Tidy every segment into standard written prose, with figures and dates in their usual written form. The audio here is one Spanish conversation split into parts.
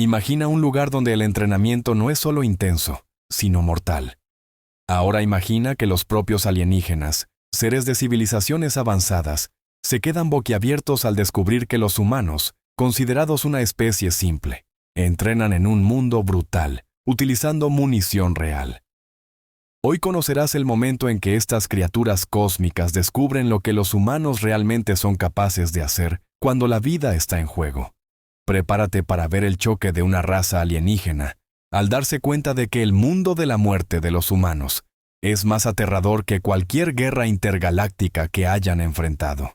Imagina un lugar donde el entrenamiento no es solo intenso, sino mortal. Ahora imagina que los propios alienígenas, seres de civilizaciones avanzadas, se quedan boquiabiertos al descubrir que los humanos, considerados una especie simple, entrenan en un mundo brutal, utilizando munición real. Hoy conocerás el momento en que estas criaturas cósmicas descubren lo que los humanos realmente son capaces de hacer cuando la vida está en juego. Prepárate para ver el choque de una raza alienígena, al darse cuenta de que el mundo de la muerte de los humanos es más aterrador que cualquier guerra intergaláctica que hayan enfrentado.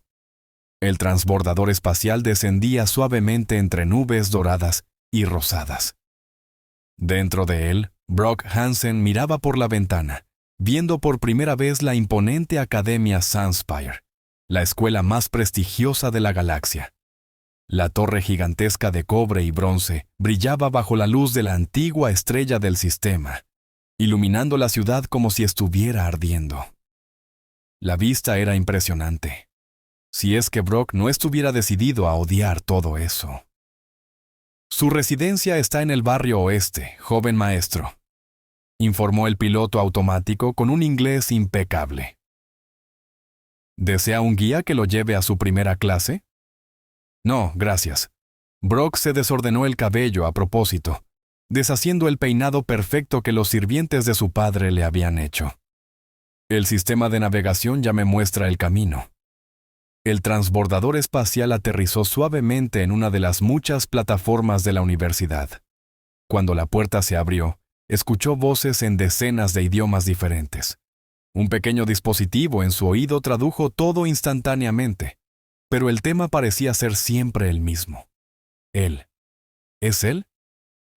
El transbordador espacial descendía suavemente entre nubes doradas y rosadas. Dentro de él, Brock Hansen miraba por la ventana, viendo por primera vez la imponente Academia Sunspire, la escuela más prestigiosa de la galaxia. La torre gigantesca de cobre y bronce brillaba bajo la luz de la antigua estrella del sistema, iluminando la ciudad como si estuviera ardiendo. La vista era impresionante, si es que Brock no estuviera decidido a odiar todo eso. Su residencia está en el barrio oeste, joven maestro, informó el piloto automático con un inglés impecable. ¿Desea un guía que lo lleve a su primera clase? No, gracias. Brock se desordenó el cabello a propósito, deshaciendo el peinado perfecto que los sirvientes de su padre le habían hecho. El sistema de navegación ya me muestra el camino. El transbordador espacial aterrizó suavemente en una de las muchas plataformas de la universidad. Cuando la puerta se abrió, escuchó voces en decenas de idiomas diferentes. Un pequeño dispositivo en su oído tradujo todo instantáneamente, pero el tema parecía ser siempre el mismo. Él. ¿Es él?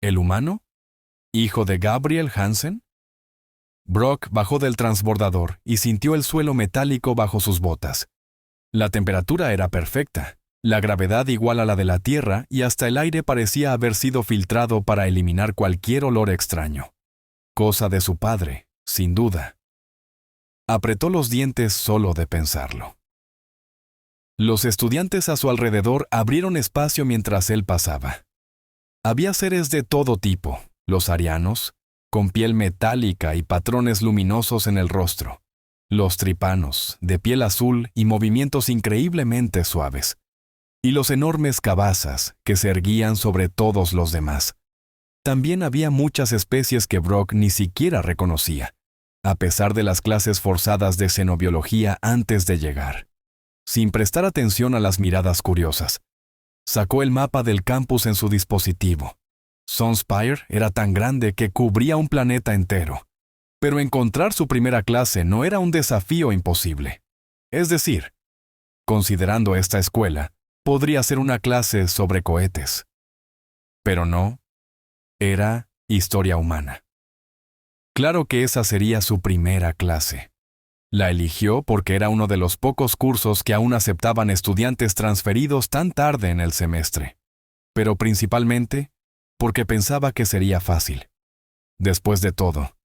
¿El humano? ¿Hijo de Gabriel Hansen? Brock bajó del transbordador y sintió el suelo metálico bajo sus botas. La temperatura era perfecta, la gravedad igual a la de la Tierra y hasta el aire parecía haber sido filtrado para eliminar cualquier olor extraño. Cosa de su padre, sin duda. Apretó los dientes solo de pensarlo. Los estudiantes a su alrededor abrieron espacio mientras él pasaba. Había seres de todo tipo, los arianos, con piel metálica y patrones luminosos en el rostro, los tripanos, de piel azul y movimientos increíblemente suaves, y los enormes cabazas que se erguían sobre todos los demás. También había muchas especies que Brock ni siquiera reconocía, a pesar de las clases forzadas de xenobiología antes de llegar. Sin prestar atención a las miradas curiosas, sacó el mapa del campus en su dispositivo. Sunspire era tan grande que cubría un planeta entero, pero encontrar su primera clase no era un desafío imposible. Es decir, considerando esta escuela, podría ser una clase sobre cohetes. Pero no, era historia humana. Claro que esa sería su primera clase. La eligió porque era uno de los pocos cursos que aún aceptaban estudiantes transferidos tan tarde en el semestre, pero principalmente porque pensaba que sería fácil. Después de todo,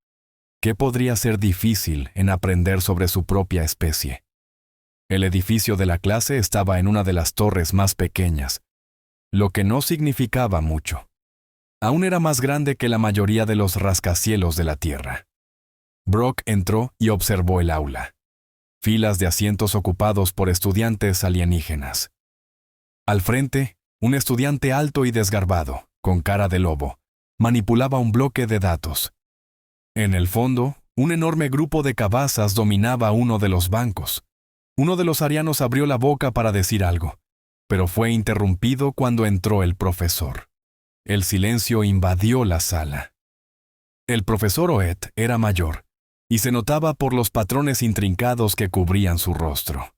¿qué podría ser difícil en aprender sobre su propia especie? El edificio de la clase estaba en una de las torres más pequeñas, lo que no significaba mucho. Aún era más grande que la mayoría de los rascacielos de la Tierra. Brock entró y observó el aula. Filas de asientos ocupados por estudiantes alienígenas. Al frente, un estudiante alto y desgarbado, con cara de lobo, manipulaba un bloque de datos. En el fondo, un enorme grupo de cabazas dominaba uno de los bancos. Uno de los arianos abrió la boca para decir algo, pero fue interrumpido cuando entró el profesor. El silencio invadió la sala. El profesor Oed era mayor, y se notaba por los patrones intrincados que cubrían su rostro.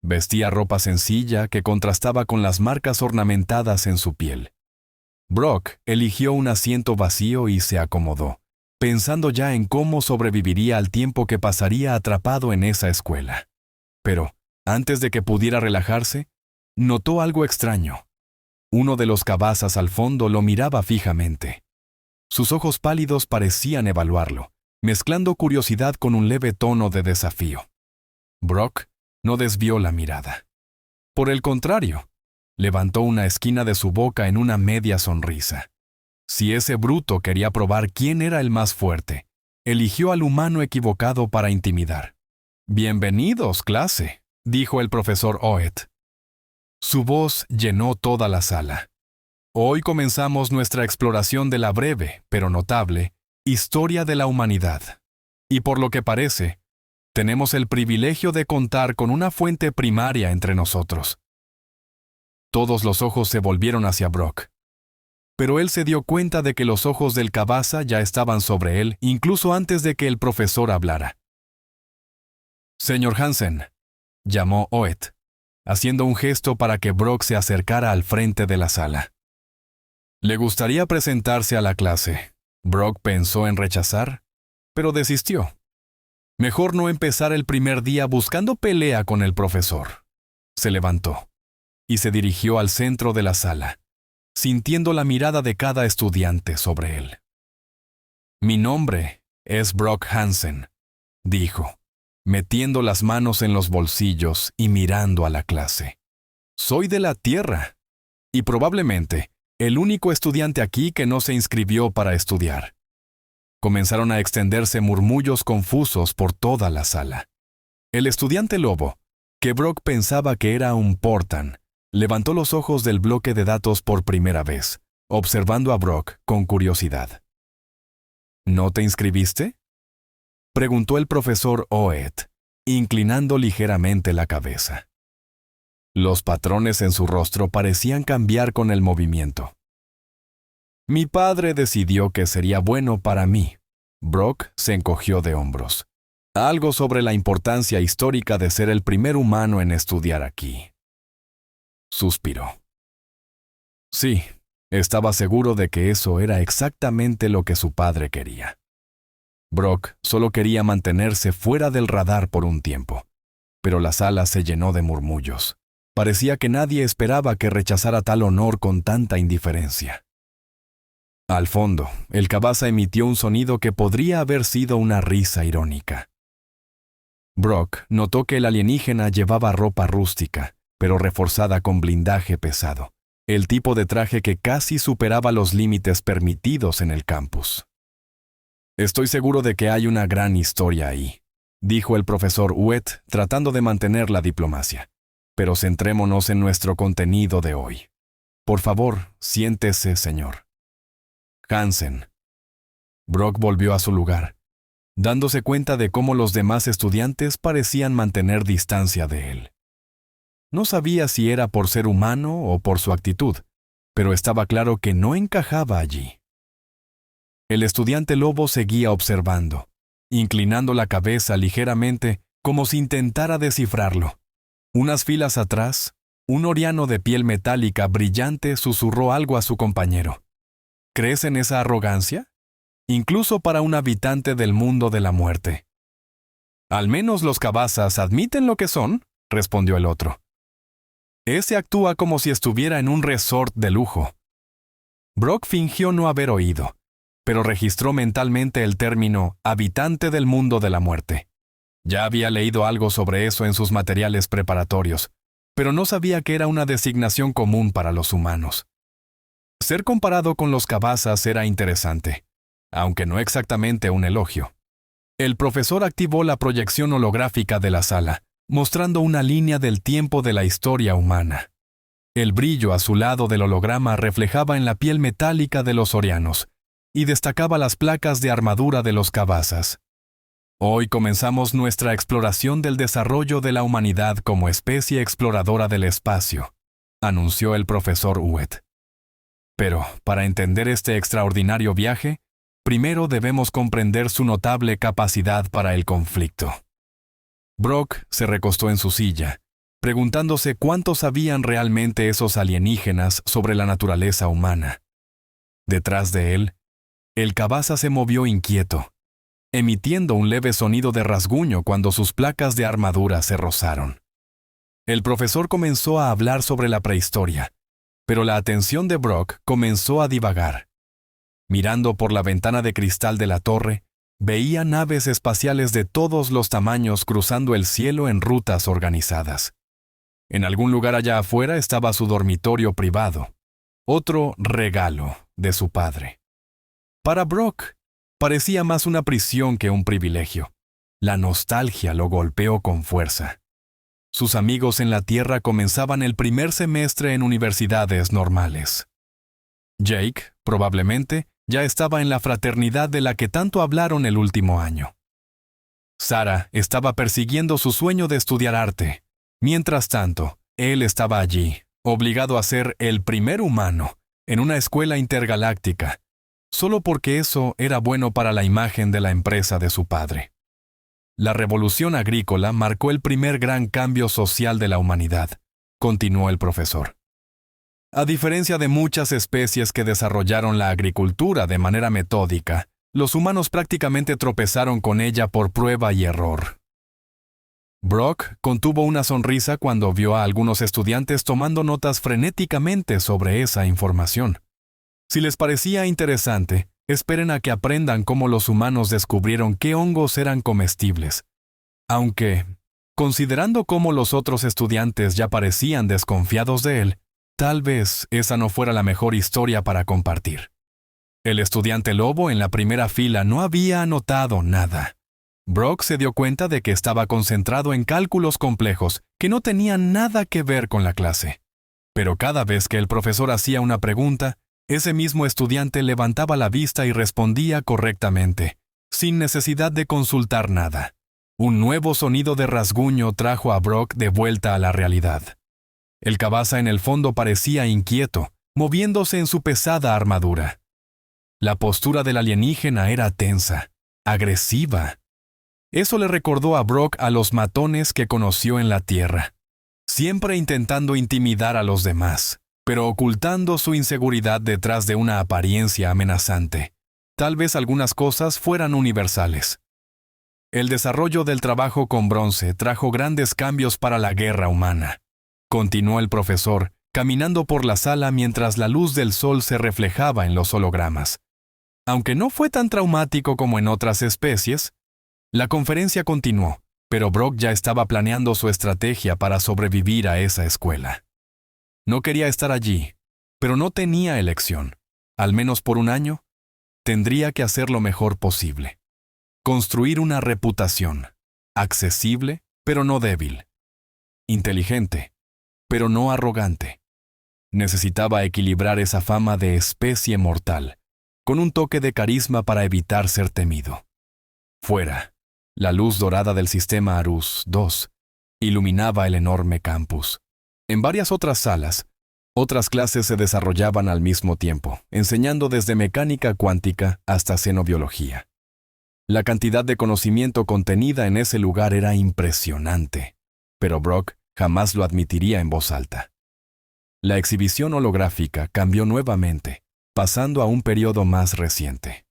Vestía ropa sencilla que contrastaba con las marcas ornamentadas en su piel. Brock eligió un asiento vacío y se acomodó, pensando ya en cómo sobreviviría al tiempo que pasaría atrapado en esa escuela. Pero, antes de que pudiera relajarse, notó algo extraño. Uno de los cabazas al fondo lo miraba fijamente. Sus ojos pálidos parecían evaluarlo, mezclando curiosidad con un leve tono de desafío. Brock no desvió la mirada. Por el contrario, levantó una esquina de su boca en una media sonrisa. Si ese bruto quería probar quién era el más fuerte, eligió al humano equivocado para intimidar. «Bienvenidos, clase», dijo el profesor Oet. Su voz llenó toda la sala. Hoy comenzamos nuestra exploración de la breve, pero notable, historia de la humanidad. Y por lo que parece, tenemos el privilegio de contar con una fuente primaria entre nosotros. Todos los ojos se volvieron hacia Brock. Pero él se dio cuenta de que los ojos del cabaza ya estaban sobre él incluso antes de que el profesor hablara. «Señor Hansen», llamó Oet, haciendo un gesto para que Brock se acercara al frente de la sala. Le gustaría presentarse a la clase. Brock pensó en rechazar, pero desistió. Mejor no empezar el primer día buscando pelea con el profesor. Se levantó y se dirigió al centro de la sala, sintiendo la mirada de cada estudiante sobre él. «Mi nombre es Brock Hansen», dijo, metiendo las manos en los bolsillos y mirando a la clase. «Soy de la Tierra, y probablemente el único estudiante aquí que no se inscribió para estudiar». Comenzaron a extenderse murmullos confusos por toda la sala. El estudiante lobo, que Brock pensaba que era un Portan, levantó los ojos del bloque de datos por primera vez, observando a Brock con curiosidad. «¿No te inscribiste?», preguntó el profesor Oet, inclinando ligeramente la cabeza. Los patrones en su rostro parecían cambiar con el movimiento. «Mi padre decidió que sería bueno para mí». Brock se encogió de hombros. «Algo sobre la importancia histórica de ser el primer humano en estudiar aquí». Suspiró. Sí, estaba seguro de que eso era exactamente lo que su padre quería. Brock solo quería mantenerse fuera del radar por un tiempo, pero la sala se llenó de murmullos. Parecía que nadie esperaba que rechazara tal honor con tanta indiferencia. Al fondo, el cabaza emitió un sonido que podría haber sido una risa irónica. Brock notó que el alienígena llevaba ropa rústica, pero reforzada con blindaje pesado, el tipo de traje que casi superaba los límites permitidos en el campus. «Estoy seguro de que hay una gran historia ahí», dijo el profesor Oet, tratando de mantener la diplomacia. «Pero centrémonos en nuestro contenido de hoy. Por favor, siéntese, señor Hansen». Brock volvió a su lugar, dándose cuenta de cómo los demás estudiantes parecían mantener distancia de él. No sabía si era por ser humano o por su actitud, pero estaba claro que no encajaba allí. El estudiante lobo seguía observando, inclinando la cabeza ligeramente como si intentara descifrarlo. Unas filas atrás, un oriano de piel metálica brillante susurró algo a su compañero. «¿Crees en esa arrogancia? Incluso para un habitante del mundo de la muerte». «Al menos los cabazas admiten lo que son», respondió el otro. «Ese actúa como si estuviera en un resort de lujo». Brock fingió no haber oído, pero registró mentalmente el término «habitante del mundo de la muerte». Ya había leído algo sobre eso en sus materiales preparatorios, pero no sabía que era una designación común para los humanos. Ser comparado con los cabazas era interesante, aunque no exactamente un elogio. El profesor activó la proyección holográfica de la sala, mostrando una línea del tiempo de la historia humana. El brillo azulado del holograma reflejaba en la piel metálica de los orianos y destacaba las placas de armadura de los cabazas. «Hoy comenzamos nuestra exploración del desarrollo de la humanidad como especie exploradora del espacio», anunció el profesor Oet. «Pero, para entender este extraordinario viaje, primero debemos comprender su notable capacidad para el conflicto». Brock se recostó en su silla, preguntándose cuánto sabían realmente esos alienígenas sobre la naturaleza humana. Detrás de él, el cabaza se movió inquieto, emitiendo un leve sonido de rasguño cuando sus placas de armadura se rozaron. El profesor comenzó a hablar sobre la prehistoria, pero la atención de Brock comenzó a divagar. Mirando por la ventana de cristal de la torre, veía naves espaciales de todos los tamaños cruzando el cielo en rutas organizadas. En algún lugar allá afuera estaba su dormitorio privado. otro regalo de su padre. Para Brock, parecía más una prisión que un privilegio. La nostalgia lo golpeó con fuerza. Sus amigos en la Tierra comenzaban el primer semestre en universidades normales. Jake, probablemente, ya estaba en la fraternidad de la que tanto hablaron el último año. Sarah estaba persiguiendo su sueño de estudiar arte. Mientras tanto, él estaba allí, obligado a ser el primer humano en una escuela intergaláctica, solo porque eso era bueno para la imagen de la empresa de su padre. La revolución agrícola marcó el primer gran cambio social de la humanidad, continuó el profesor. A diferencia de muchas especies que desarrollaron la agricultura de manera metódica, los humanos prácticamente tropezaron con ella por prueba y error. Brock contuvo una sonrisa cuando vio a algunos estudiantes tomando notas frenéticamente sobre esa información. Si les parecía interesante, esperen a que aprendan cómo los humanos descubrieron qué hongos eran comestibles. Aunque, considerando cómo los otros estudiantes ya parecían desconfiados de él, tal vez esa no fuera la mejor historia para compartir. El estudiante lobo en la primera fila no había anotado nada. Brock se dio cuenta de que estaba concentrado en cálculos complejos que no tenían nada que ver con la clase. Pero cada vez que el profesor hacía una pregunta, ese mismo estudiante levantaba la vista y respondía correctamente, sin necesidad de consultar nada. Un nuevo sonido de rasguño trajo a Brock de vuelta a la realidad. El cabaza en el fondo parecía inquieto, moviéndose en su pesada armadura. La postura del alienígena era tensa, agresiva. Eso le recordó a Brock a los matones que conoció en la Tierra, siempre intentando intimidar a los demás, pero ocultando su inseguridad detrás de una apariencia amenazante. Tal vez algunas cosas fueran universales. El desarrollo del trabajo con bronce trajo grandes cambios para la guerra humana. Continuó el profesor, caminando por la sala mientras la luz del sol se reflejaba en los hologramas. Aunque no fue tan traumático como en otras especies, la conferencia continuó, pero Brock ya estaba planeando su estrategia para sobrevivir a esa escuela. No quería estar allí, pero no tenía elección. Al menos por un año, tendría que hacer lo mejor posible. Construir una reputación, accesible, pero no débil. Inteligente, pero no arrogante. Necesitaba equilibrar esa fama de especie mortal, con un toque de carisma para evitar ser temido. Fuera, la luz dorada del sistema Arus II iluminaba el enorme campus. En varias otras salas, otras clases se desarrollaban al mismo tiempo, enseñando desde mecánica cuántica hasta xenobiología. La cantidad de conocimiento contenida en ese lugar era impresionante, pero Brock jamás lo admitiría en voz alta. La exhibición holográfica cambió nuevamente, pasando a un periodo más reciente.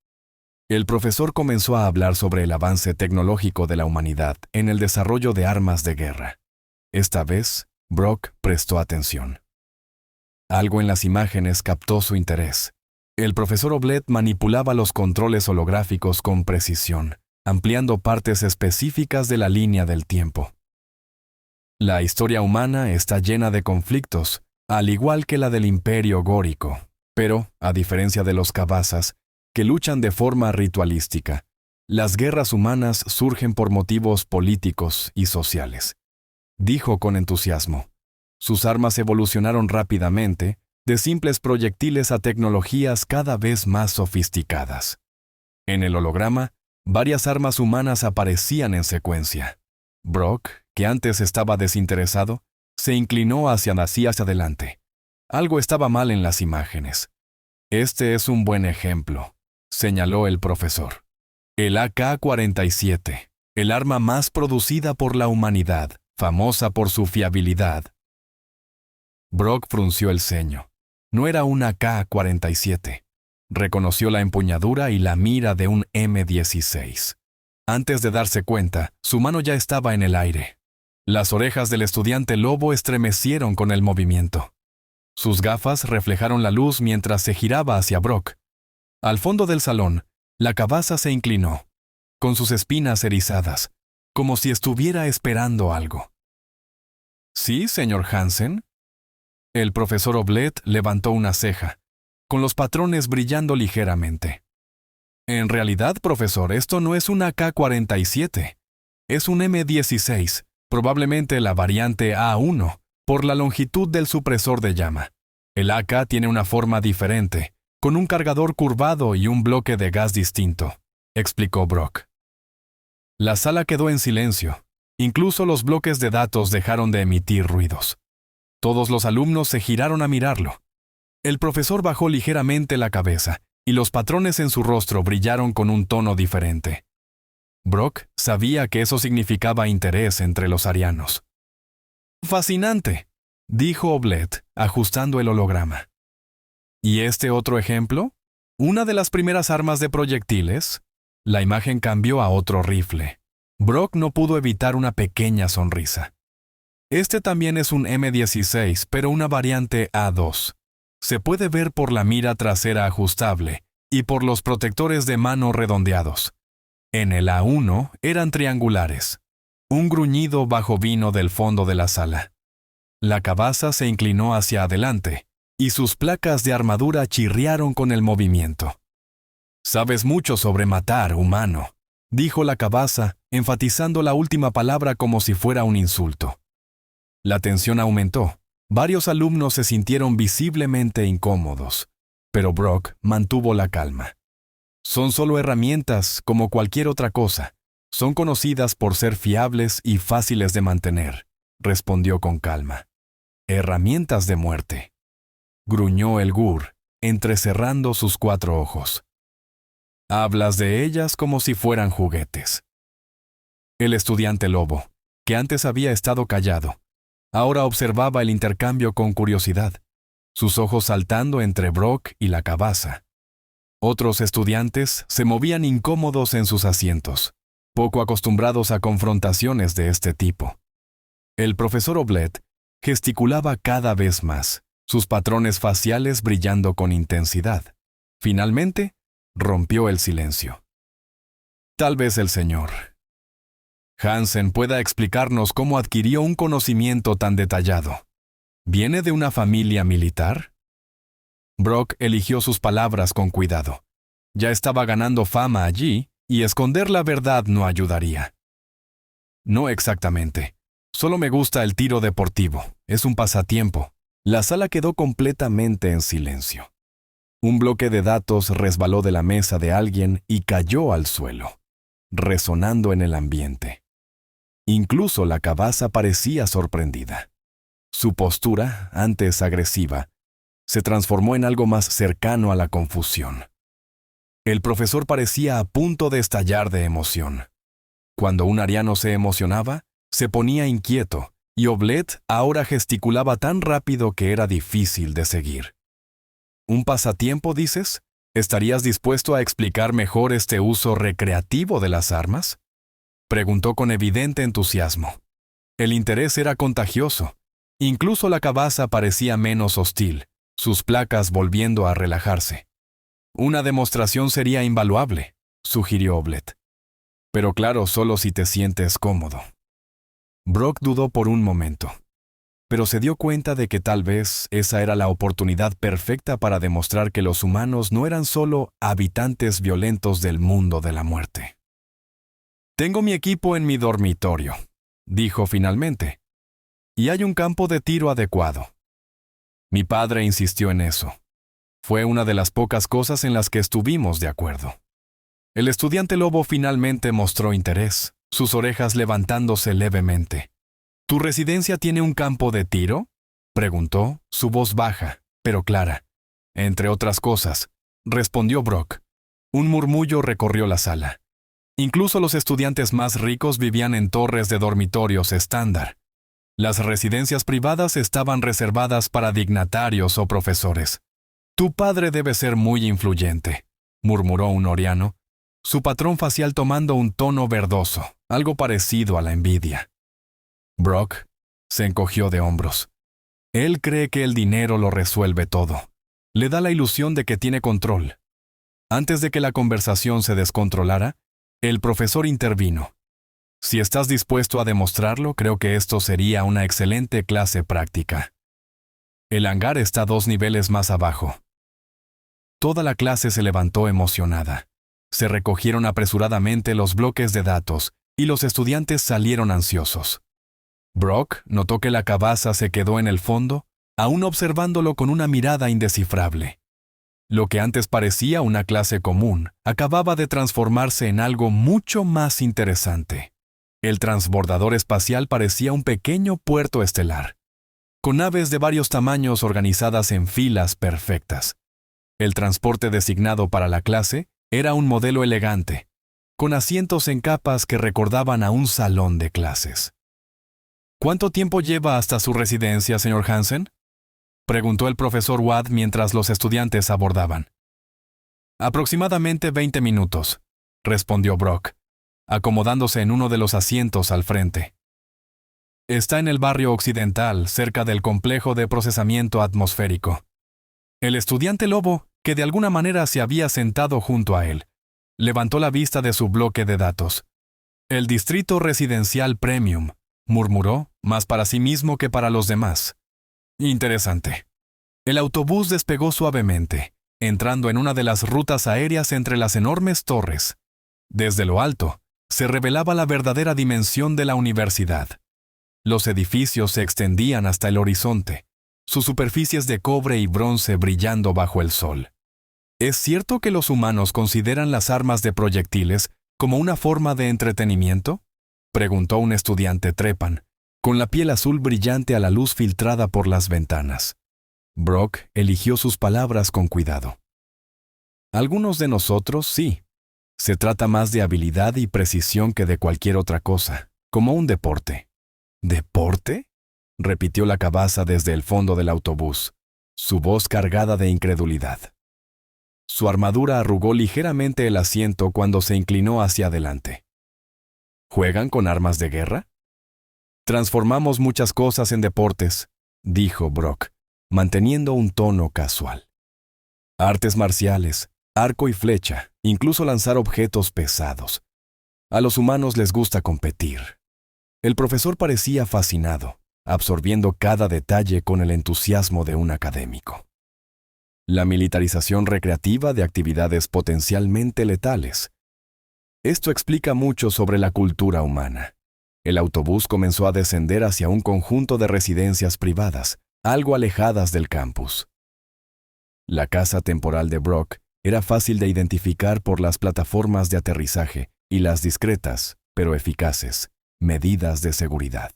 El profesor comenzó a hablar sobre el avance tecnológico de la humanidad en el desarrollo de armas de guerra. Esta vez, Brock prestó atención. Algo en las imágenes captó su interés. El profesor Oblet manipulaba los controles holográficos con precisión, ampliando partes específicas de la línea del tiempo. La historia humana está llena de conflictos, al igual que la del Imperio Górico, pero, a diferencia de los cabazas, que luchan de forma ritualística, las guerras humanas surgen por motivos políticos y sociales. Dijo con entusiasmo. Sus armas evolucionaron rápidamente, de simples proyectiles a tecnologías cada vez más sofisticadas. En el holograma, varias armas humanas aparecían en secuencia. Brock, que antes estaba desinteresado, se inclinó hacia adelante. Algo estaba mal en las imágenes. Este es un buen ejemplo, señaló el profesor. El AK-47, el arma más producida por la humanidad, famosa por su fiabilidad. Brock frunció el ceño. No era un AK-47. Reconoció la empuñadura y la mira de un M16. Antes de darse cuenta, su mano ya estaba en el aire. Las orejas del estudiante lobo estremecieron con el movimiento. Sus gafas reflejaron la luz mientras se giraba hacia Brock. Al fondo del salón, la cabaza se inclinó, con sus espinas erizadas, como si estuviera esperando algo. «¿Sí, señor Hansen?» El profesor Oblet levantó una ceja, con los patrones brillando ligeramente. En realidad, profesor, esto no es una K-47. Es un M16, probablemente la variante A1, por la longitud del supresor de llama. El AK tiene una forma diferente, con un cargador curvado y un bloque de gas distinto, explicó Brock. La sala quedó en silencio. Incluso los bloques de datos dejaron de emitir ruidos. Todos los alumnos se giraron a mirarlo. El profesor bajó ligeramente la cabeza, y los patrones en su rostro brillaron con un tono diferente. Brock sabía que eso significaba interés entre los arianos. «Fascinante», dijo Oblet, ajustando el holograma. ¿Y este otro ejemplo? ¿Una de las primeras armas de proyectiles? La imagen cambió a otro rifle. Brock no pudo evitar una pequeña sonrisa. Este también es un M16, pero una variante A2. Se puede ver por la mira trasera ajustable y por los protectores de mano redondeados. En el A1 eran triangulares. Un gruñido bajo vino del fondo de la sala. La cabaza se inclinó hacia adelante, y sus placas de armadura chirriaron con el movimiento. «Sabes mucho sobre matar, humano», dijo la cabaza, enfatizando la última palabra como si fuera un insulto. La tensión aumentó. Varios alumnos se sintieron visiblemente incómodos, pero Brock mantuvo la calma. «Son solo herramientas como cualquier otra cosa. Son conocidas por ser fiables y fáciles de mantener», respondió con calma. «Herramientas de muerte», gruñó el Gur, entrecerrando sus 4 ojos. «Hablas de ellas como si fueran juguetes». El estudiante lobo, que antes había estado callado, ahora observaba el intercambio con curiosidad, sus ojos saltando entre Brock y la cabaza. Otros estudiantes se movían incómodos en sus asientos, poco acostumbrados a confrontaciones de este tipo. El profesor Oblet gesticulaba cada vez más, sus patrones faciales brillando con intensidad. Finalmente, rompió el silencio. «Tal vez el señor Hansen pueda explicarnos cómo adquirió un conocimiento tan detallado. ¿Viene de una familia militar?» Brock eligió sus palabras con cuidado. Ya estaba ganando fama allí, y esconder la verdad no ayudaría. «No exactamente. Solo me gusta el tiro deportivo. Es un pasatiempo». La sala quedó completamente en silencio. Un bloque de datos resbaló de la mesa de alguien y cayó al suelo, resonando en el ambiente. Incluso la cabaza parecía sorprendida. Su postura, antes agresiva, se transformó en algo más cercano a la confusión. El profesor parecía a punto de estallar de emoción. Cuando un ariano se emocionaba, se ponía inquieto, y Oblet ahora gesticulaba tan rápido que era difícil de seguir. «¿Un pasatiempo, dices? ¿Estarías dispuesto a explicar mejor este uso recreativo de las armas?», preguntó con evidente entusiasmo. El interés era contagioso. Incluso la cabaza parecía menos hostil, sus placas volviendo a relajarse. «Una demostración sería invaluable», sugirió Oblet. «Pero claro, solo si te sientes cómodo». Brock dudó por un momento, pero se dio cuenta de que tal vez esa era la oportunidad perfecta para demostrar que los humanos no eran solo habitantes violentos del mundo de la muerte. «Tengo mi equipo en mi dormitorio», dijo finalmente, «y hay un campo de tiro adecuado». Mi padre insistió en eso. Fue una de las pocas cosas en las que estuvimos de acuerdo. El estudiante lobo finalmente mostró interés, sus orejas levantándose levemente. «¿Tu residencia tiene un campo de tiro?», preguntó, su voz baja, pero clara. «Entre otras cosas», respondió Brock. Un murmullo recorrió la sala. Incluso los estudiantes más ricos vivían en torres de dormitorios estándar. Las residencias privadas estaban reservadas para dignatarios o profesores. «Tu padre debe ser muy influyente», murmuró un oriano, su patrón facial tomando un tono verdoso, algo parecido a la envidia. Brock se encogió de hombros. Él cree que el dinero lo resuelve todo. Le da la ilusión de que tiene control. Antes de que la conversación se descontrolara, el profesor intervino. «Si estás dispuesto a demostrarlo, creo que esto sería una excelente clase práctica». El hangar está 2 niveles más abajo. Toda la clase se levantó emocionada. Se recogieron apresuradamente los bloques de datos y los estudiantes salieron ansiosos. Brock notó que la cabaza se quedó en el fondo, aún observándolo con una mirada indescifrable. Lo que antes parecía una clase común acababa de transformarse en algo mucho más interesante. El transbordador espacial parecía un pequeño puerto estelar, con naves de varios tamaños organizadas en filas perfectas. El transporte designado para la clase era un modelo elegante, con asientos en capas que recordaban a un salón de clases. ¿Cuánto tiempo lleva hasta su residencia, señor Hansen?, preguntó el profesor Watt mientras los estudiantes abordaban. Aproximadamente 20 minutos, respondió Brock, acomodándose en uno de los asientos al frente. Está en el barrio occidental, cerca del complejo de procesamiento atmosférico. El estudiante lobo, que de alguna manera se había sentado junto a él, levantó la vista de su bloque de datos. El distrito residencial Premium, murmuró, más para sí mismo que para los demás. Interesante. El autobús despegó suavemente, entrando en una de las rutas aéreas entre las enormes torres. Desde lo alto, se revelaba la verdadera dimensión de la universidad. Los edificios se extendían hasta el horizonte, sus superficies de cobre y bronce brillando bajo el sol. ¿Es cierto que los humanos consideran las armas de proyectiles como una forma de entretenimiento?, preguntó un estudiante Trepan, con la piel azul brillante a la luz filtrada por las ventanas. Brock eligió sus palabras con cuidado. Algunos de nosotros sí. Se trata más de habilidad y precisión que de cualquier otra cosa, como un deporte. ¿Deporte?, repitió la cabaza desde el fondo del autobús, su voz cargada de incredulidad. Su armadura arrugó ligeramente el asiento cuando se inclinó hacia adelante. ¿Juegan con armas de guerra? Transformamos muchas cosas en deportes, dijo Brock, manteniendo un tono casual. Artes marciales, arco y flecha, incluso lanzar objetos pesados. A los humanos les gusta competir. El profesor parecía fascinado, absorbiendo cada detalle con el entusiasmo de un académico. La militarización recreativa de actividades potencialmente letales. Esto explica mucho sobre la cultura humana. El autobús comenzó a descender hacia un conjunto de residencias privadas, algo alejadas del campus. La casa temporal de Brock era fácil de identificar por las plataformas de aterrizaje y las discretas, pero eficaces, medidas de seguridad.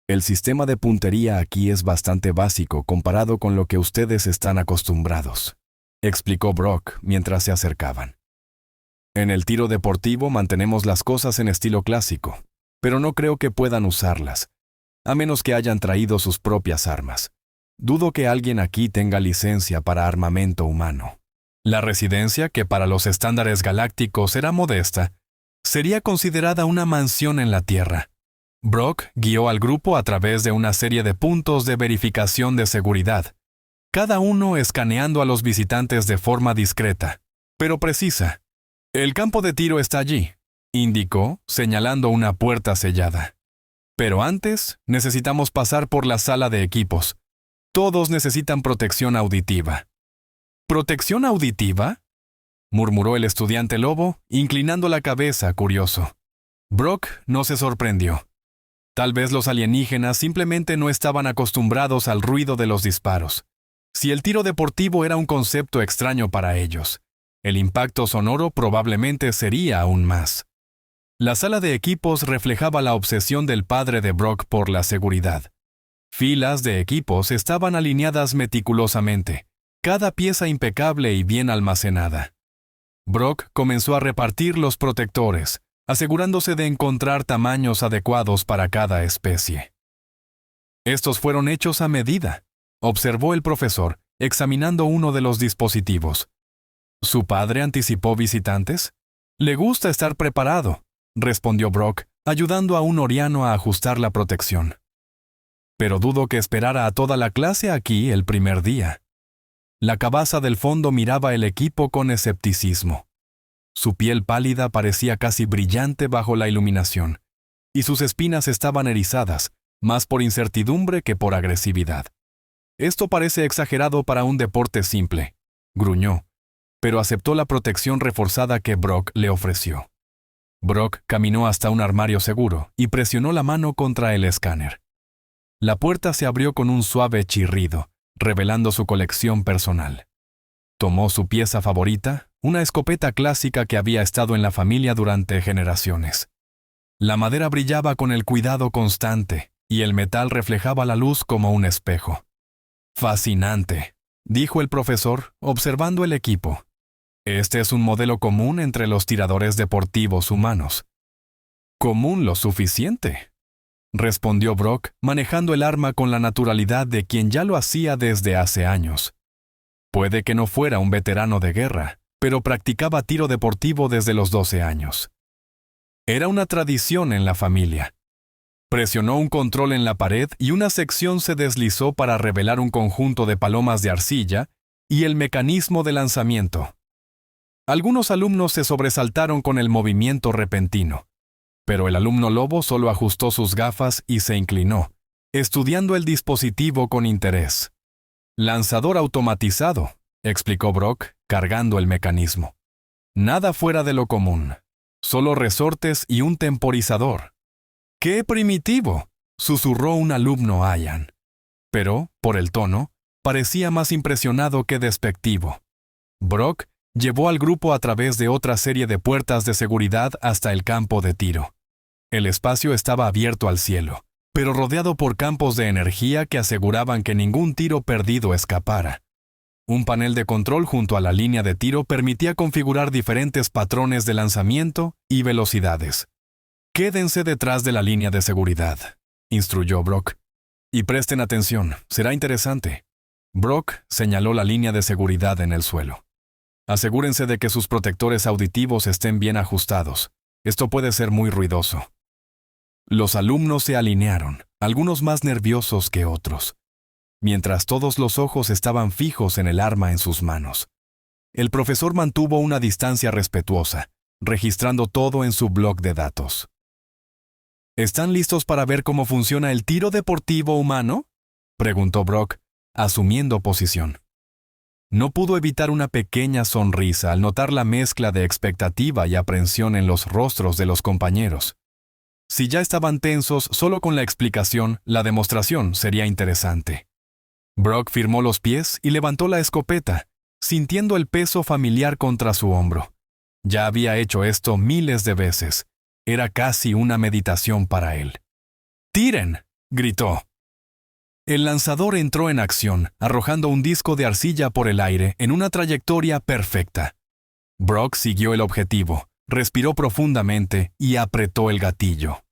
El sistema de puntería aquí es bastante básico comparado con lo que ustedes están acostumbrados, explicó Brock mientras se acercaban. En el tiro deportivo mantenemos las cosas en estilo clásico, pero no creo que puedan usarlas, a menos que hayan traído sus propias armas. Dudo que alguien aquí tenga licencia para armamento humano. La residencia, que para los estándares galácticos era modesta, sería considerada una mansión en la Tierra. Brock guió al grupo a través de una serie de puntos de verificación de seguridad, cada uno escaneando a los visitantes de forma discreta, pero precisa. El campo de tiro está allí, indicó, señalando una puerta sellada. Pero antes, necesitamos pasar por la sala de equipos. Todos necesitan protección auditiva. ¿Protección auditiva?, murmuró el estudiante lobo, inclinando la cabeza, curioso. Brock no se sorprendió. Tal vez los alienígenas simplemente no estaban acostumbrados al ruido de los disparos. Si el tiro deportivo era un concepto extraño para ellos, el impacto sonoro probablemente sería aún más. La sala de equipos reflejaba la obsesión del padre de Brock por la seguridad. Filas de equipos estaban alineadas meticulosamente, cada pieza impecable y bien almacenada. Brock comenzó a repartir los protectores, asegurándose de encontrar tamaños adecuados para cada especie. Estos fueron hechos a medida, observó el profesor, examinando uno de los dispositivos. ¿Su padre anticipó visitantes? Le gusta estar preparado, respondió Brock, ayudando a un oriano a ajustar la protección. Pero dudo que esperara a toda la clase aquí el primer día. La cabaza del fondo miraba el equipo con escepticismo. Su piel pálida parecía casi brillante bajo la iluminación, y sus espinas estaban erizadas, más por incertidumbre que por agresividad. Esto parece exagerado para un deporte simple, gruñó, pero aceptó la protección reforzada que Brock le ofreció. Brock caminó hasta un armario seguro y presionó la mano contra el escáner. La puerta se abrió con un suave chirrido, revelando su colección personal. Tomó su pieza favorita, una escopeta clásica que había estado en la familia durante generaciones. La madera brillaba con el cuidado constante, y el metal reflejaba la luz como un espejo. «Fascinante», dijo el profesor, observando el equipo. «Este es un modelo común entre los tiradores deportivos humanos». «¿Común lo suficiente?», respondió Brock, manejando el arma con la naturalidad de quien ya lo hacía desde hace años. Puede que no fuera un veterano de guerra, pero practicaba tiro deportivo desde los 12 años. Era una tradición en la familia. Presionó un control en la pared y una sección se deslizó para revelar un conjunto de palomas de arcilla y el mecanismo de lanzamiento. Algunos alumnos se sobresaltaron con el movimiento repentino, pero el alumno lobo solo ajustó sus gafas y se inclinó, estudiando el dispositivo con interés. «Lanzador automatizado», explicó Brock, cargando el mecanismo. «Nada fuera de lo común. Solo resortes y un temporizador». «¡Qué primitivo!», susurró un alumno Ian. Pero, por el tono, parecía más impresionado que despectivo. Brock llevó al grupo a través de otra serie de puertas de seguridad hasta el campo de tiro. El espacio estaba abierto al cielo, pero rodeado por campos de energía que aseguraban que ningún tiro perdido escapara. Un panel de control junto a la línea de tiro permitía configurar diferentes patrones de lanzamiento y velocidades. «Quédense detrás de la línea de seguridad», instruyó Brock. «Y presten atención, será interesante». Brock señaló la línea de seguridad en el suelo. «Asegúrense de que sus protectores auditivos estén bien ajustados. Esto puede ser muy ruidoso». Los alumnos se alinearon, algunos más nerviosos que otros, mientras todos los ojos estaban fijos en el arma en sus manos. El profesor mantuvo una distancia respetuosa, registrando todo en su bloc de datos. «¿Están listos para ver cómo funciona el tiro deportivo humano?», preguntó Brock, asumiendo posición. No pudo evitar una pequeña sonrisa al notar la mezcla de expectativa y aprensión en los rostros de los compañeros. Si ya estaban tensos solo con la explicación, la demostración sería interesante. Brock firmó los pies y levantó la escopeta, sintiendo el peso familiar contra su hombro. Ya había hecho esto miles de veces. Era casi una meditación para él. «¡Tiren!», gritó. El lanzador entró en acción, arrojando un disco de arcilla por el aire en una trayectoria perfecta. Brock siguió el objetivo, respiró profundamente y apretó el gatillo.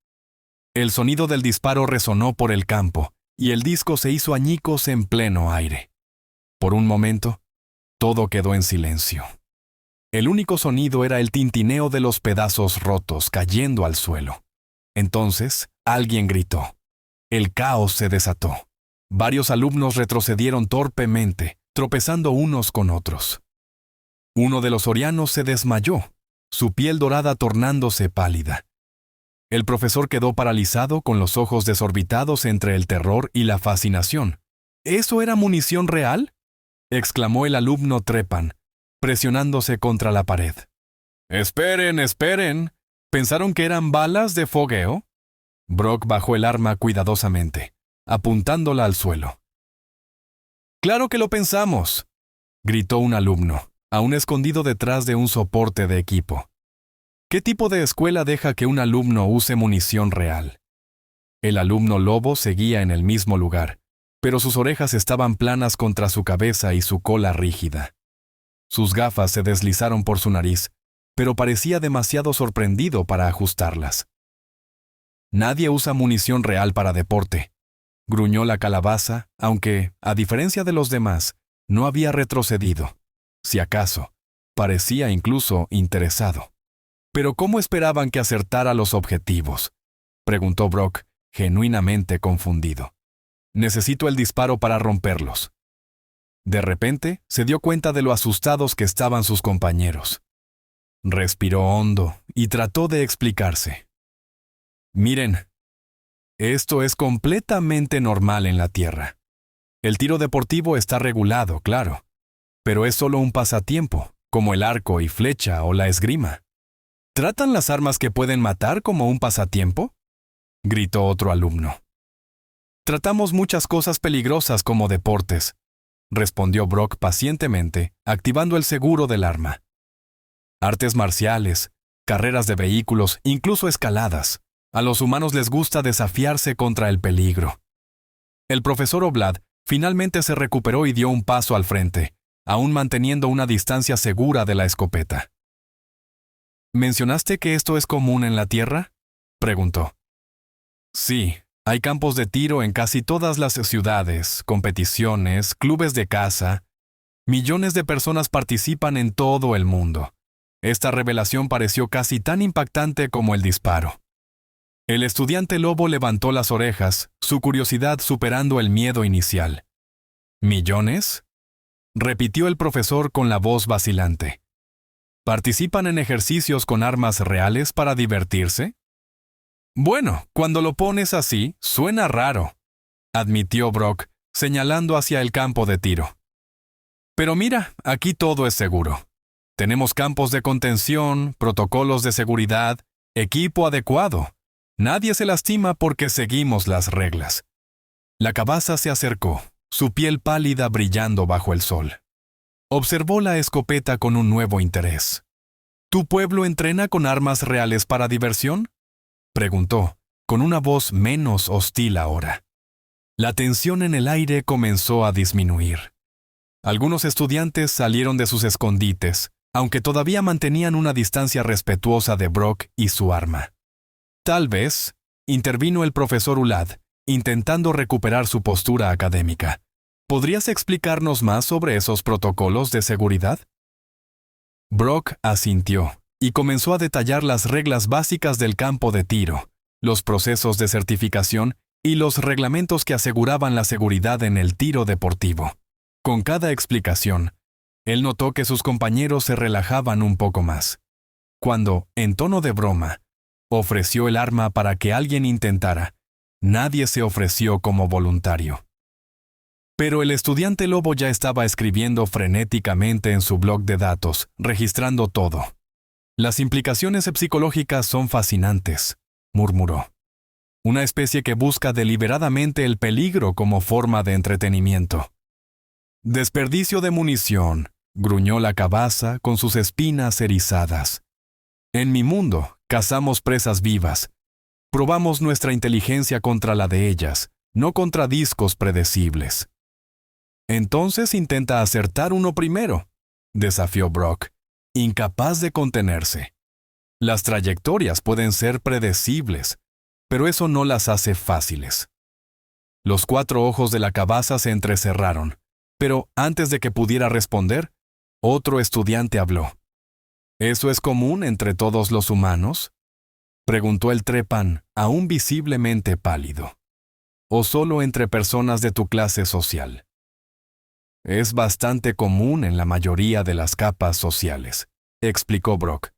El sonido del disparo resonó por el campo, y el disco se hizo añicos en pleno aire. Por un momento, todo quedó en silencio. El único sonido era el tintineo de los pedazos rotos cayendo al suelo. Entonces, alguien gritó. El caos se desató. Varios alumnos retrocedieron torpemente, tropezando unos con otros. Uno de los sorianos se desmayó, su piel dorada tornándose pálida. El profesor quedó paralizado con los ojos desorbitados entre el terror y la fascinación. ¿Eso era munición real?, exclamó el alumno Trepan, presionándose contra la pared. «Esperen, esperen. ¿Pensaron que eran balas de fogueo?». Brock bajó el arma cuidadosamente, apuntándola al suelo. «Claro que lo pensamos», gritó un alumno, aún escondido detrás de un soporte de equipo. ¿Qué tipo de escuela deja que un alumno use munición real? El alumno lobo seguía en el mismo lugar, pero sus orejas estaban planas contra su cabeza y su cola rígida. Sus gafas se deslizaron por su nariz, pero parecía demasiado sorprendido para ajustarlas. «Nadie usa munición real para deporte», gruñó la calabaza, aunque, a diferencia de los demás, no había retrocedido. Si acaso, parecía incluso interesado. «¿Pero cómo esperaban que acertara los objetivos?», preguntó Brock, genuinamente confundido. «Necesito el disparo para romperlos». De repente, se dio cuenta de lo asustados que estaban sus compañeros. Respiró hondo y trató de explicarse. «Miren, esto es completamente normal en la Tierra. El tiro deportivo está regulado, claro, pero es solo un pasatiempo, como el arco y flecha o la esgrima. ¿Tratan las armas que pueden matar como un pasatiempo?, gritó otro alumno. Tratamos muchas cosas peligrosas como deportes, respondió Brock pacientemente, activando el seguro del arma. Artes marciales, carreras de vehículos, incluso escaladas. A los humanos les gusta desafiarse contra el peligro. El profesor Oblad finalmente se recuperó y dio un paso al frente, aún manteniendo una distancia segura de la escopeta. ¿Mencionaste que esto es común en la Tierra?, preguntó. Sí, hay campos de tiro en casi todas las ciudades, competiciones, clubes de caza. Millones de personas participan en todo el mundo. Esta revelación pareció casi tan impactante como el disparo. El estudiante lobo levantó las orejas, su curiosidad superando el miedo inicial. ¿Millones?, repitió el profesor con la voz vacilante. ¿Participan en ejercicios con armas reales para divertirse? Bueno, cuando lo pones así, suena raro, admitió Brock, señalando hacia el campo de tiro. Pero mira, aquí todo es seguro. Tenemos campos de contención, protocolos de seguridad, equipo adecuado. Nadie se lastima porque seguimos las reglas. La cabaza se acercó, su piel pálida brillando bajo el sol. Observó la escopeta con un nuevo interés. ¿Tu pueblo entrena con armas reales para diversión?, preguntó, con una voz menos hostil ahora. La tensión en el aire comenzó a disminuir. Algunos estudiantes salieron de sus escondites, aunque todavía mantenían una distancia respetuosa de Brock y su arma. Tal vez, intervino el profesor Ulad, intentando recuperar su postura académica. ¿Podrías explicarnos más sobre esos protocolos de seguridad? Brock asintió y comenzó a detallar las reglas básicas del campo de tiro, los procesos de certificación y los reglamentos que aseguraban la seguridad en el tiro deportivo. Con cada explicación, él notó que sus compañeros se relajaban un poco más. Cuando, en tono de broma, ofreció el arma para que alguien intentara, nadie se ofreció como voluntario. Pero el estudiante lobo ya estaba escribiendo frenéticamente en su blog de datos, registrando todo. Las implicaciones psicológicas son fascinantes, murmuró. Una especie que busca deliberadamente el peligro como forma de entretenimiento. Desperdicio de munición, gruñó la cabaza con sus espinas erizadas. En mi mundo, cazamos presas vivas. Probamos nuestra inteligencia contra la de ellas, no contra discos predecibles. Entonces intenta acertar uno primero, desafió Brock, incapaz de contenerse. Las trayectorias pueden ser predecibles, pero eso no las hace fáciles. Los 4 ojos de la cabaza se entrecerraron, pero antes de que pudiera responder, otro estudiante habló. ¿Eso es común entre todos los humanos?, preguntó el Trepan, aún visiblemente pálido. ¿O solo entre personas de tu clase social? Es bastante común en la mayoría de las capas sociales, explicó Brock.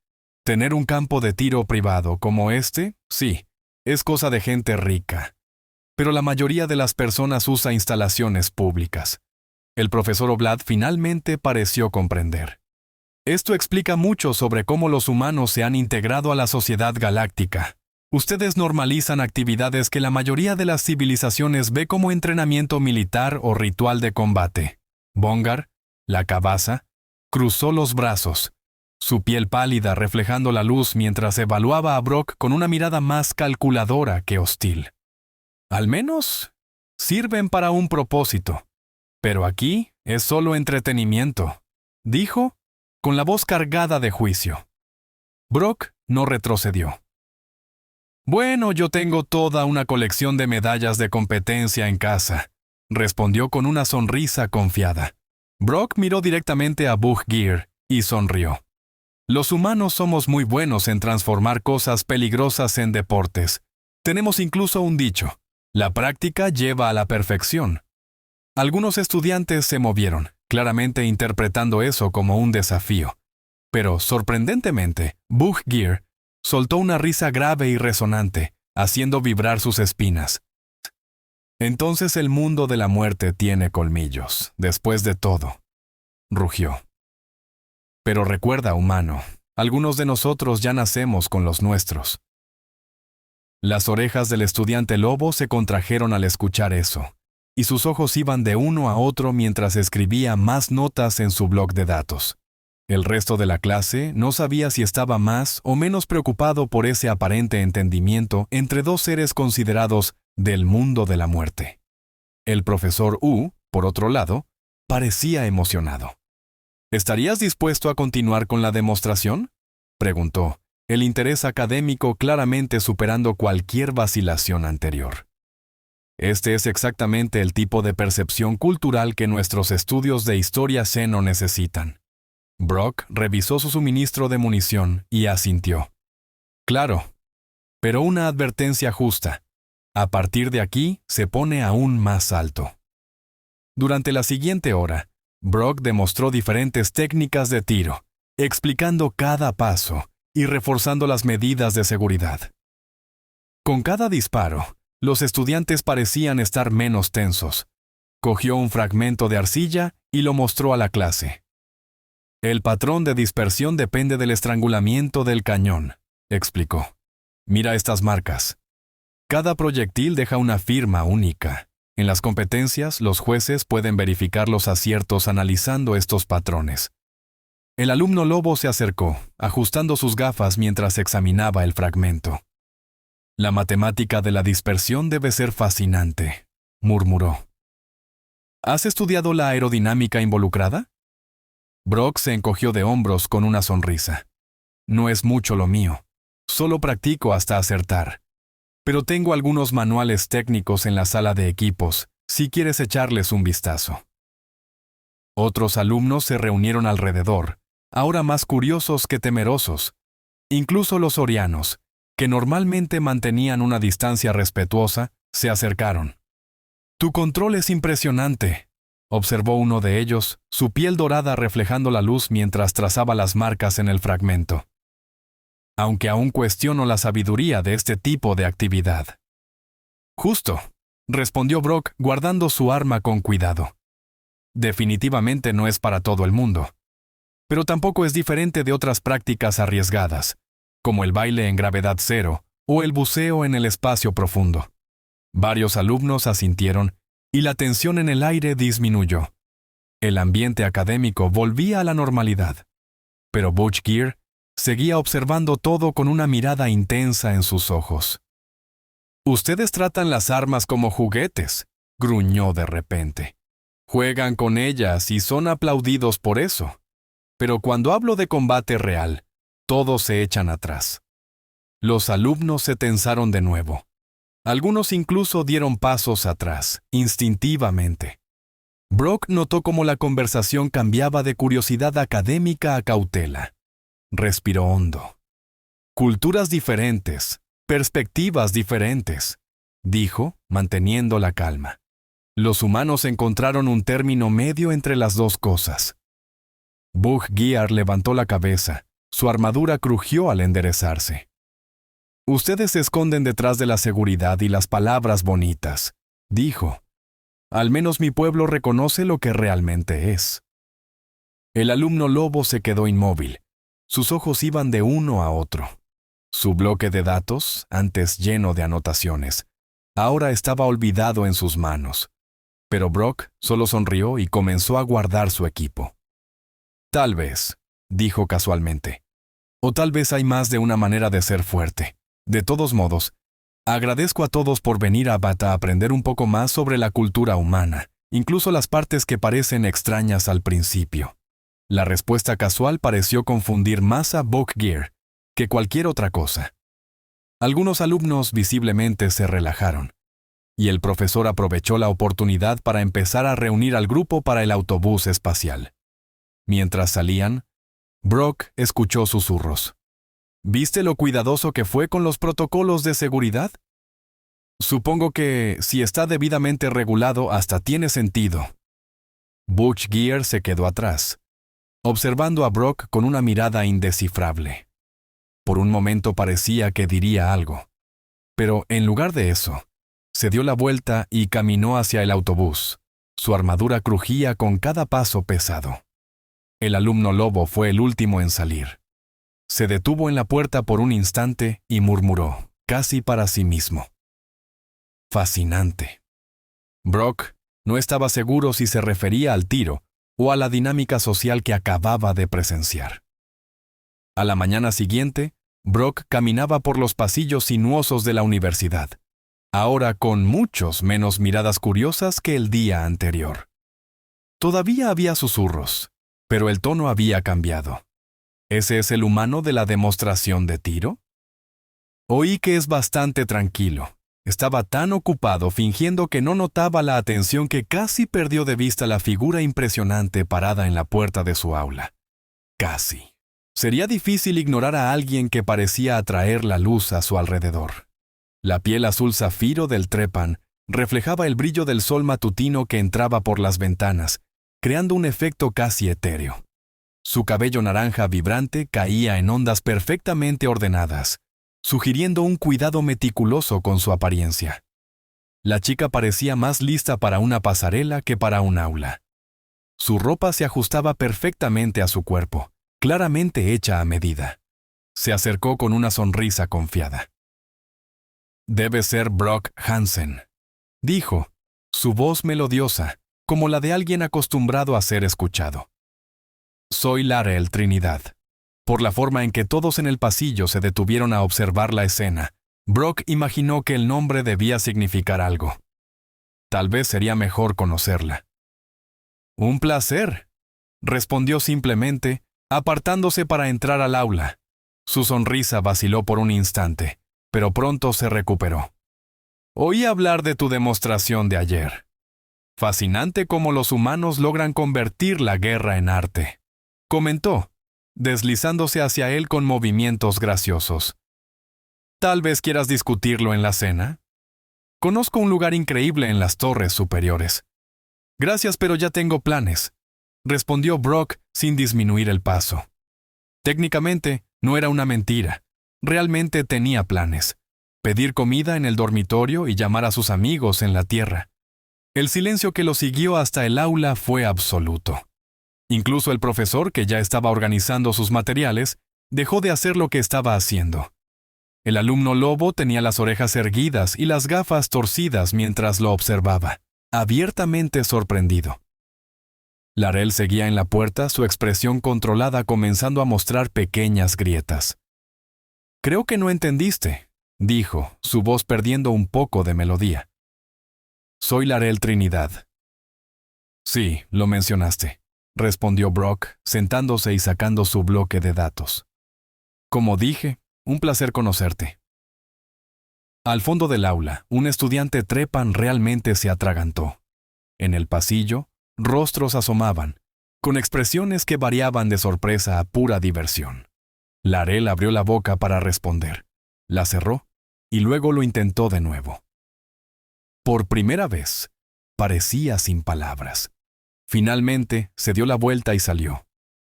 Tener un campo de tiro privado como este, sí, es cosa de gente rica. Pero la mayoría de las personas usa instalaciones públicas. El profesor Oblad finalmente pareció comprender. Esto explica mucho sobre cómo los humanos se han integrado a la sociedad galáctica. Ustedes normalizan actividades que la mayoría de las civilizaciones ve como entrenamiento militar o ritual de combate. Bongar, la cabaza, cruzó los brazos, su piel pálida reflejando la luz mientras evaluaba a Brock con una mirada más calculadora que hostil. Al menos, sirven para un propósito. Pero aquí es solo entretenimiento, dijo, con la voz cargada de juicio. Brock no retrocedió. Bueno, yo tengo toda una colección de medallas de competencia en casa, respondió con una sonrisa confiada. Brock miró directamente a Bugh Gear y sonrió. Los humanos somos muy buenos en transformar cosas peligrosas en deportes. Tenemos incluso un dicho: la práctica lleva a la perfección. Algunos estudiantes se movieron, claramente interpretando eso como un desafío. Pero, sorprendentemente, Bugh Gear soltó una risa grave y resonante, haciendo vibrar sus espinas. Entonces el mundo de la muerte tiene colmillos, después de todo, rugió. Pero recuerda, humano, algunos de nosotros ya nacemos con los nuestros. Las orejas del estudiante lobo se contrajeron al escuchar eso, y sus ojos iban de uno a otro mientras escribía más notas en su bloc de datos. El resto de la clase no sabía si estaba más o menos preocupado por ese aparente entendimiento entre dos seres considerados del mundo de la muerte. El profesor Wu, por otro lado, parecía emocionado. ¿Estarías dispuesto a continuar con la demostración?, preguntó, el interés académico claramente superando cualquier vacilación anterior. Este es exactamente el tipo de percepción cultural que nuestros estudios de historia seno necesitan. Brock revisó su suministro de munición y asintió. Claro, pero una advertencia justa. A partir de aquí se pone aún más alto. Durante la siguiente hora, Brock demostró diferentes técnicas de tiro, explicando cada paso y reforzando las medidas de seguridad. Con cada disparo, los estudiantes parecían estar menos tensos. Cogió un fragmento de arcilla y lo mostró a la clase. El patrón de dispersión depende del estrangulamiento del cañón, explicó. Mira estas marcas. Cada proyectil deja una firma única. En las competencias, los jueces pueden verificar los aciertos analizando estos patrones. El alumno lobo se acercó, ajustando sus gafas mientras examinaba el fragmento. La matemática de la dispersión debe ser fascinante, murmuró. ¿Has estudiado la aerodinámica involucrada? Brock se encogió de hombros con una sonrisa. No es mucho lo mío. Solo practico hasta acertar. Pero tengo algunos manuales técnicos en la sala de equipos, si quieres echarles un vistazo. Otros alumnos se reunieron alrededor, ahora más curiosos que temerosos. Incluso los orianos, que normalmente mantenían una distancia respetuosa, se acercaron. «Tu control es impresionante», observó uno de ellos, su piel dorada reflejando la luz mientras trazaba las marcas en el fragmento. Aunque aún cuestiono la sabiduría de este tipo de actividad. Justo, respondió Brock guardando su arma con cuidado. Definitivamente no es para todo el mundo. Pero tampoco es diferente de otras prácticas arriesgadas, como el baile en gravedad cero o el buceo en el espacio profundo. Varios alumnos asintieron y la tensión en el aire disminuyó. El ambiente académico volvía a la normalidad. Pero Butch Gear seguía observando todo con una mirada intensa en sus ojos. «Ustedes tratan las armas como juguetes», gruñó de repente. «Juegan con ellas y son aplaudidos por eso. Pero cuando hablo de combate real, todos se echan atrás». Los alumnos se tensaron de nuevo. Algunos incluso dieron pasos atrás, instintivamente. Brock notó cómo la conversación cambiaba de curiosidad académica a cautela. Respiró hondo. «Culturas diferentes, perspectivas diferentes», dijo, manteniendo la calma. Los humanos encontraron un término medio entre las dos cosas. Butch Gear levantó la cabeza. Su armadura crujió al enderezarse. «Ustedes se esconden detrás de la seguridad y las palabras bonitas», dijo. «Al menos mi pueblo reconoce lo que realmente es». El alumno lobo se quedó inmóvil. Sus ojos iban de uno a otro. Su bloque de datos, antes lleno de anotaciones, ahora estaba olvidado en sus manos. Pero Brock solo sonrió y comenzó a guardar su equipo. «Tal vez», dijo casualmente. «O tal vez hay más de una manera de ser fuerte. De todos modos, agradezco a todos por venir a Bata a aprender un poco más sobre la cultura humana, incluso las partes que parecen extrañas al principio». La respuesta casual pareció confundir más a Butch Gear que cualquier otra cosa. Algunos alumnos visiblemente se relajaron, y el profesor aprovechó la oportunidad para empezar a reunir al grupo para el autobús espacial. Mientras salían, Brock escuchó susurros. ¿Viste lo cuidadoso que fue con los protocolos de seguridad? Supongo que, si está debidamente regulado, hasta tiene sentido. Butch Gear se quedó atrás, observando a Brock con una mirada indescifrable. Por un momento parecía que diría algo, pero en lugar de eso, Se dio la vuelta y caminó hacia el autobús. Su armadura crujía con cada paso pesado. El alumno lobo fue el último en salir. Se detuvo en la puerta por un instante y murmuró, casi para sí mismo: fascinante. Brock no estaba seguro si se refería al tiro o a la dinámica social que acababa de presenciar. A la mañana siguiente, Brock caminaba por los pasillos sinuosos de la universidad, ahora con muchos menos miradas curiosas que el día anterior. Todavía había susurros, pero el tono había cambiado. ¿Ese es el humano de la demostración de tiro? Oí que es bastante tranquilo. Estaba tan ocupado fingiendo que no notaba la atención que casi perdió de vista la figura impresionante parada en la puerta de su aula. Casi. Sería difícil ignorar a alguien que parecía atraer la luz a su alrededor. La piel azul zafiro del Trepan reflejaba el brillo del sol matutino que entraba por las ventanas, creando un efecto casi etéreo. Su cabello naranja vibrante caía en ondas perfectamente ordenadas, sugiriendo un cuidado meticuloso con su apariencia. La chica parecía más lista para una pasarela que para un aula. Su ropa se ajustaba perfectamente a su cuerpo, claramente hecha a medida. Se acercó con una sonrisa confiada. «Debe ser Brock Hansen», dijo, su voz melodiosa, como la de alguien acostumbrado a ser escuchado. «Soy Larell Trinidad». Por la forma en que todos en el pasillo se detuvieron a observar la escena, Brock imaginó que el nombre debía significar algo. Tal vez sería mejor conocerla. «Un placer», respondió simplemente, apartándose para entrar al aula. Su sonrisa vaciló por un instante, pero pronto se recuperó. «Oí hablar de tu demostración de ayer. Fascinante cómo los humanos logran convertir la guerra en arte», comentó, deslizándose hacia él con movimientos graciosos. «Tal vez quieras discutirlo en la cena. Conozco un lugar increíble en las torres superiores». «Gracias, pero ya tengo planes», respondió Brock sin disminuir el paso. Técnicamente, no era una mentira. Realmente tenía planes. Pedir comida en el dormitorio y llamar a sus amigos en la tierra. El silencio que lo siguió hasta el aula fue absoluto. Incluso el profesor, que ya estaba organizando sus materiales, dejó de hacer lo que estaba haciendo. El alumno lobo tenía las orejas erguidas y las gafas torcidas mientras lo observaba, abiertamente sorprendido. Larell seguía en la puerta, su expresión controlada comenzando a mostrar pequeñas grietas. «Creo que no entendiste», dijo, su voz perdiendo un poco de melodía. «Soy Larell Trinidad». «Sí, lo mencionaste», respondió Brock, sentándose y sacando su bloque de datos. «Como dije, un placer conocerte». Al fondo del aula, un estudiante Trepan realmente se atragantó. En el pasillo, rostros asomaban, con expresiones que variaban de sorpresa a pura diversión. Larell abrió la boca para responder, la cerró y luego lo intentó de nuevo. Por primera vez, parecía sin palabras. Finalmente, se dio la vuelta y salió,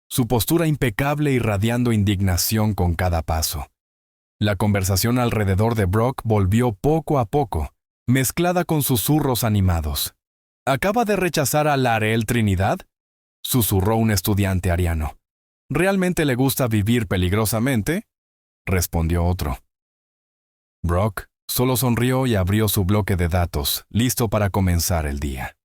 su postura impecable irradiando indignación con cada paso. La conversación alrededor de Brock volvió poco a poco, mezclada con susurros animados. «¿Acaba de rechazar a Larell Trinidad?», susurró un estudiante ariano. «¿Realmente le gusta vivir peligrosamente?», respondió otro. Brock solo sonrió y abrió su bloque de datos, listo para comenzar el día.